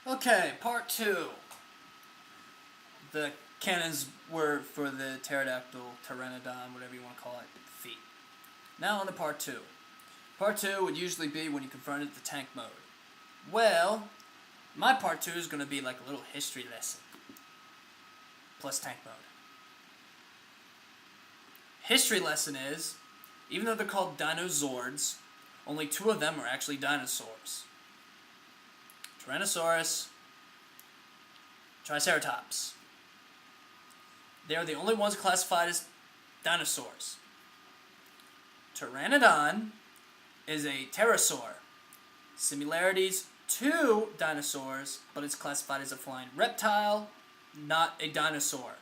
Okay, part 2. The cannons were for the pterodactyl, pteranodon, whatever you want to call it, feet. Now on to part 2. Part 2 would usually be when you confronted the tank mode. Well, my part 2 is going to be like a little history lesson. Plus tank mode. History lesson is, even though they're called Dinozords, only 2 of them are actually dinosaurs. Tyrannosaurus, Triceratops. They are the only ones classified as dinosaurs. Pteranodon is a pterosaur. Similarities to dinosaurs, but it's classified as a flying reptile, not a dinosaur.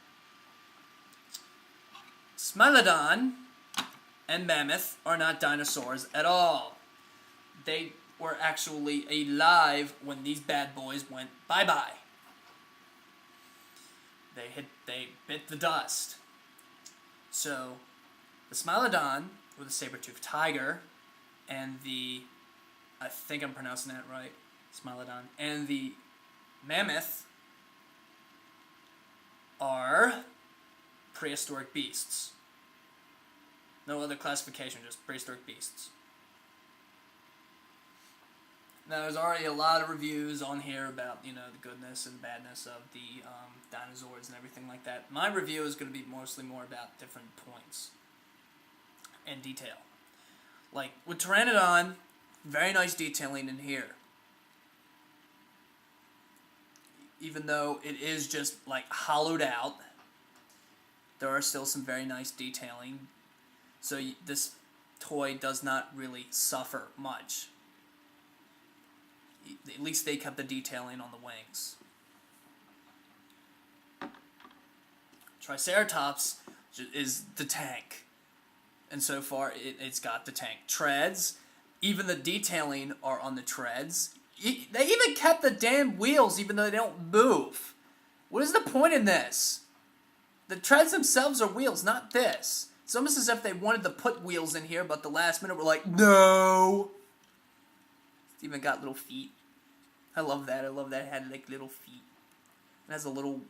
Smilodon and mammoth are not dinosaurs at all. They were actually alive when these bad boys went bye-bye. They bit the dust. So, the Smilodon, or the saber-toothed tiger, and the, I think I'm pronouncing that right, Smilodon, and the mammoth are prehistoric beasts. No other classification, just prehistoric beasts. Now, there's already a lot of reviews on here about, the goodness and badness of the dinosaurs and everything like that. My review is going to be mostly more about different points and detail. Like, with Pteranodon, very nice detailing in here. Even though it is just, hollowed out, there are still some very nice detailing. So this toy does not really suffer much. At least they kept the detailing on the wings. Triceratops is the tank. And so far, it's got the tank. Treads, even the detailing are on the treads. They even kept the damn wheels even though they don't move. What is the point in this? The treads themselves are wheels, not this. It's almost as if they wanted to put wheels in here, but the last minute were like, no! It's even got little feet. I love that. I love that it had little feet. It has a little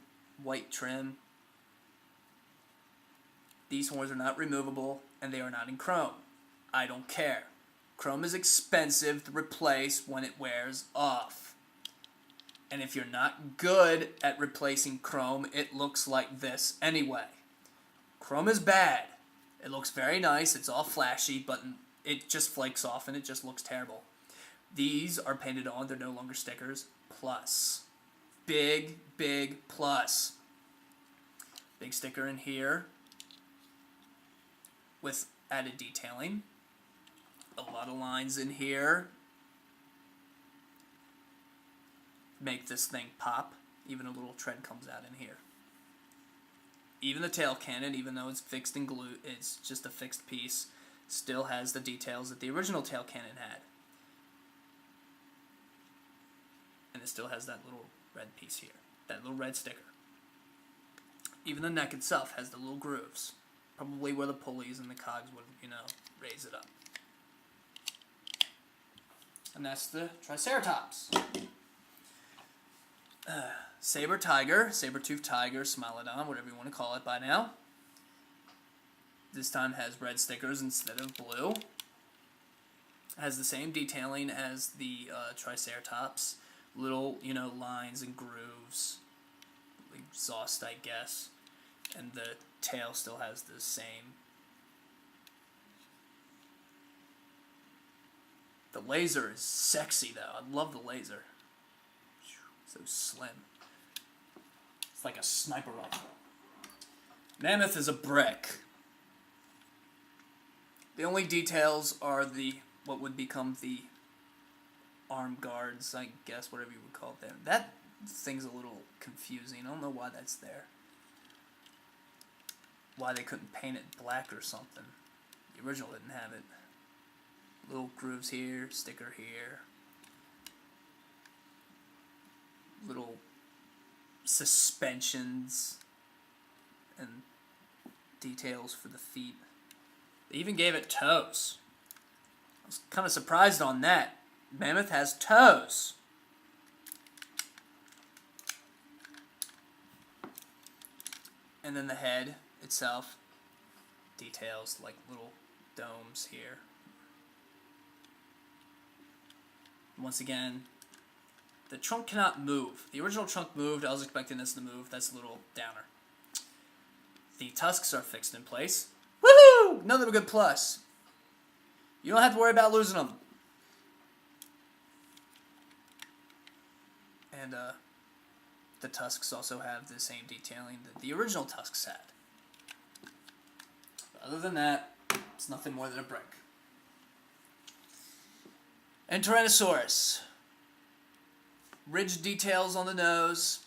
white trim. These horns are not removable, and they are not in chrome. I don't care. Chrome is expensive to replace when it wears off. And if you're not good at replacing chrome, it looks like this anyway. Chrome is bad. It looks very nice. It's all flashy, but it just flakes off, and it just looks terrible. These are painted on. They're no longer stickers. Plus. Big, big plus. Big sticker in here with added detailing. A lot of lines in here. Make this thing pop. Even a little tread comes out in here. Even the tail cannon, even though it's fixed in glue, it's just a fixed piece, still has the details that the original tail cannon had. And it still has that little red piece here. That little red sticker. Even the neck itself has the little grooves. Probably where the pulleys and the cogs would, raise it up. And that's the Triceratops. Saber tiger, saber-toothed tiger, Smilodon, whatever you want to call it by now. This time has red stickers instead of blue. Has the same detailing as the Triceratops. Little, lines and grooves. Exhaust, I guess. And the tail still has the same. The laser is sexy, though. I love the laser. So slim. It's like a sniper rifle. Mammoth is a brick. The only details are what would become the arm guards, I guess, whatever you would call it there. That thing's a little confusing. I don't know why that's there. Why they couldn't paint it black or something. The original didn't have it. Little grooves here, sticker here. Little suspensions and details for the feet. They even gave it toes. I was kind of surprised on that. Mammoth has toes. And then the head itself, details like little domes here. Once again, the trunk cannot move. The original trunk moved. I was expecting this to move. That's a little downer. The tusks are fixed in place. Woohoo! Another good plus. You don't have to worry about losing them. And the tusks also have the same detailing that the original tusks had. But other than that, it's nothing more than a brick. And Tyrannosaurus. Ridge details on the nose.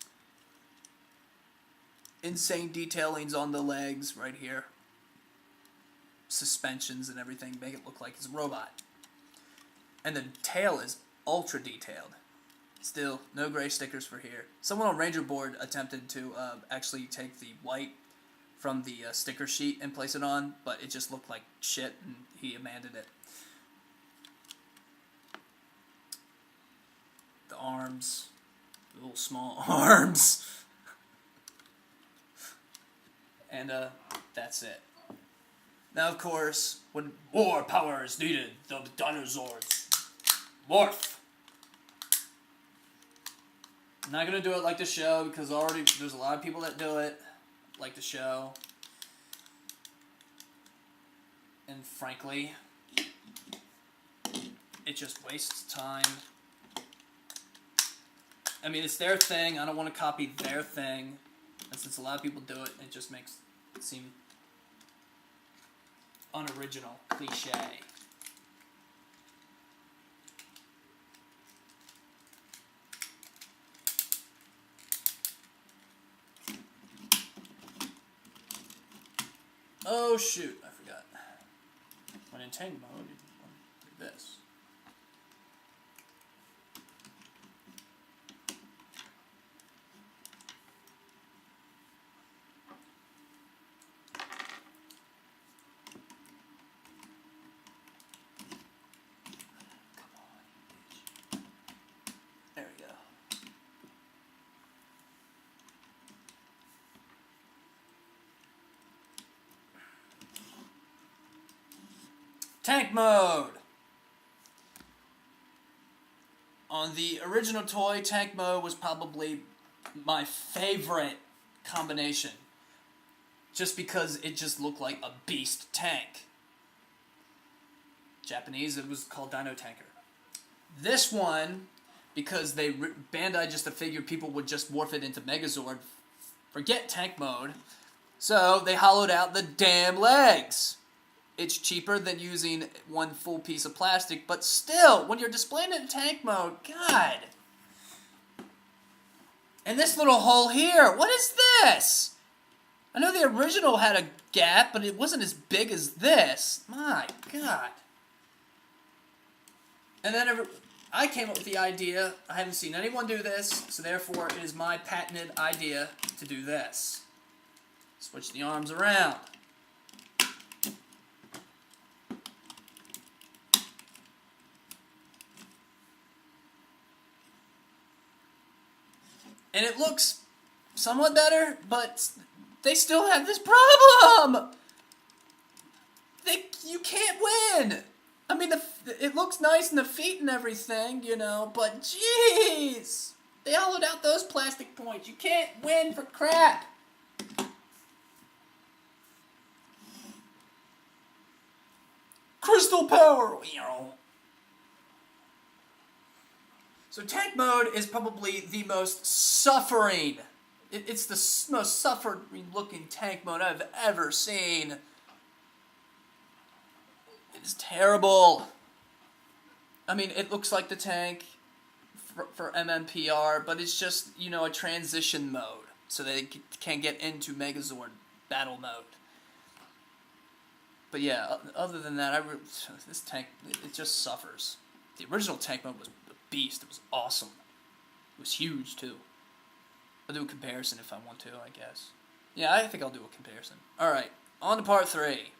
Insane detailings on the legs right here. Suspensions and everything make it look like it's a robot. And the tail is ultra detailed. Still, no gray stickers for here. Someone on Ranger Board attempted to actually take the white from the sticker sheet and place it on, but it just looked like shit and he abandoned it. The arms, the little small arms. And that's it. Now, of course, when more power is needed, the Dinozords morph. I'm not going to do it like the show because already there's a lot of people that do it like the show. And frankly, it just wastes time. I mean, it's their thing. I don't want to copy their thing. And since a lot of people do it, it just makes it seem unoriginal, cliche. Oh shoot, I forgot. When in tank mode, you do this. There we go. Tank mode! On the original toy, tank mode was probably my favorite combination. Just because it just looked like a beast tank. Japanese, it was called Dino Tanker. This one, because Bandai just figured people would just morph it into Megazord, forget tank mode, so they hollowed out the damn legs. It's cheaper than using one full piece of plastic, but still, when you're displaying it in tank mode, God. And this little hole here, what is this? I know the original had a gap, but it wasn't as big as this. My God. And then I came up with the idea, I haven't seen anyone do this, so therefore it is my patented idea to do this. Switch the arms around. And it looks somewhat better, but they still have this problem! You can't win! I mean, it looks nice in the feet and everything, you know, but jeez! They hollowed out those plastic points. You can't win for crap! Crystal power! So tank mode is probably the most suffering. It's the most suffering-looking tank mode I've ever seen. It's terrible. I mean, it looks like the tank for MMPR, but it's just, you know, a transition mode, so they can get into Megazord battle mode. But yeah, other than that, this tank, it just suffers. The original tank mode was a beast. It was awesome. It was huge, too. I'll do a comparison if I want to, I guess. Yeah, I think I'll do a comparison. Alright, on to part 3.